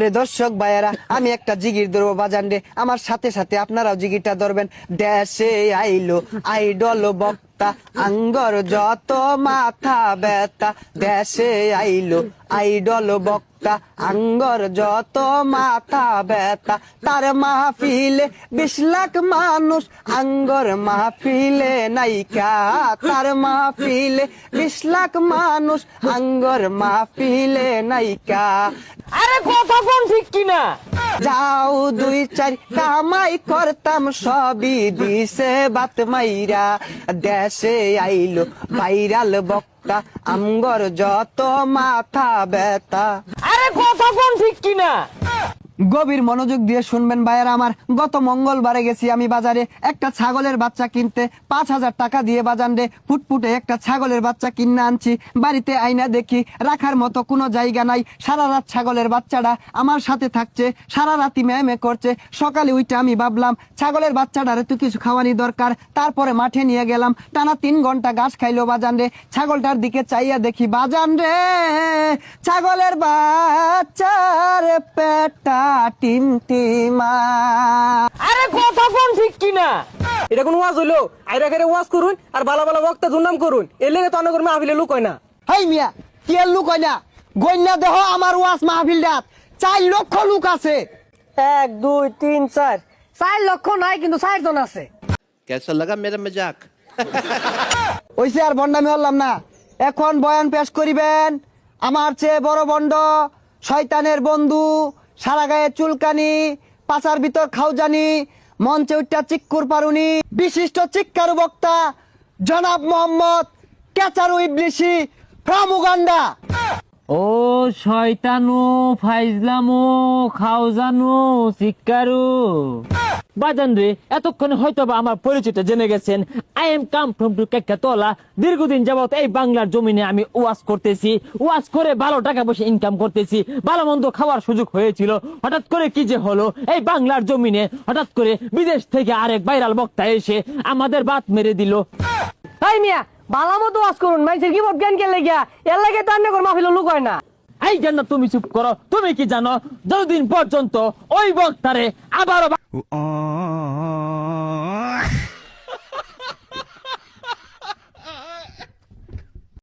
ওরে দর্শক ভাইয়েরা, আমি একটা জিগির ধরবো বাজান রে, আমার সাথে সাথে আপনারাও জিগিরটা ধরবেন। দেশে আইলো আইডল বক্তা, আঙ্গর যত মাথা ব্যথা। দেশে আইলো আইডল বক্তা, আঙ্গর যত মাথা ব্যথা। তার মাহফিলে 20 লাখ মানুষ, আঙ্গর মাহফিলে নাইকা। তার মাহফিলে 20 লাখ মানুষ, আঙ্গর মাহফিলে নাইকা। আরে কথা কোন ঠিক কিনা? যাও 2-4 কামাই করতাম, সবই দিছে বাত মাইরা। দেশে আইলো ভাইরাল বক্তা, আমগর যত মাথা ব্যথা। আরে কথা কোন ঠিক কিনা? গভীর মনোযোগ দিয়ে শুনবেন ভাইয়েরা আমার। গত মঙ্গলবারে গেছি আমি বাজারে একটা ছাগলের বাচ্চা কিনতে। 5000 টাকা দিয়ে বাজান রে ফুটফুটে একটা ছাগলের বাচ্চা কিনে আনছি। বাড়িতে আইনা দেখি রাখার মতো কোনো জায়গা নাই। সারা রাত ছাগলের বাচ্চাটা আমার সাথে থাকছে, সারা রাতি ম্যামে করছে। সকালে উঠে আমি ভাবলাম ছাগলের বাচ্চাটারে তো কিছু খাওয়ানি দরকার। তারপরে মাঠে নিয়ে গেলাম, টানা 3 ঘন্টা ঘাস খাইলো বাজান রে। ছাগলটার দিকে চাইয়া দেখি বাজান রে, ছাগলের বাচ্চার পেটা টিমটিমা। আরে কথা কোন ঠিক কিনা? এটা কোন ওয়াজ হইলো? আইরা করে ওয়াজ করুন আর ভালো ভালো বক্তা দুর্নাম করুন, এর লেগে তো অনেক মাহফিলে লোক হয় না। হাই মিয়া, কি আর লুক হয় না? গন্যা দেহ আমার ওয়াজ মাহফিলটাত 4 লক্ষ লোক আছে। 1 2 3 4 4 লক্ষ নাই, কিন্তু 4 জন আছে। कैसा लगा मेरा मजाक? ওইসে আর বন্ডামি হলাম না। এখন বয়ান পেশ করিবেন আমার চেয়ে বড় বন্ড, শয়তানের বন্ধু, সারা গায়ে চুলকানি, পাচার ভিতর খাওজানি, মঞ্চে উঠা চিক্কুর পারুনি, বিশিষ্ট চিক্কারু বক্তা জনাব মোহাম্মদ কেচারু ইবলিশি ফ্রম উগান্ডা। ও শয়তানু, ফাইজলামু, খাওজানু, সিক্কারু। বাজান রে, এতক্ষণে হয়তো বা আমার পরিচয়টা জেনে গেছেন। I am come from to Kekatla. দীর্ঘদিন যাবত এই বাংলার জমিনে আমি ওয়াজ করতেছি, ওয়াজ করে ভালো টাকা পয়সা ইনকাম করতেছি, ভালো মন্দ খাওয়ার সুযোগ হয়েছিল। হঠাৎ করে কি যে হলো, এই বাংলার জমিনে হঠাৎ করে বিদেশ থেকে আরেক ভাইরাল বক্তা এসে আমাদের বাত মেরে দিল। হাই মিয়া, ভালো মতো ওয়াজ করুন, মানুষের কি জ্ঞান কে লেগিয়া, এর লাগে তো অনেক মাহফিলে লোক হয় না। এই জান্নাত, তুমি চুপ করো। তুমি কি জানো, যতদিন পর্যন্ত ওই বক্তারে আবারও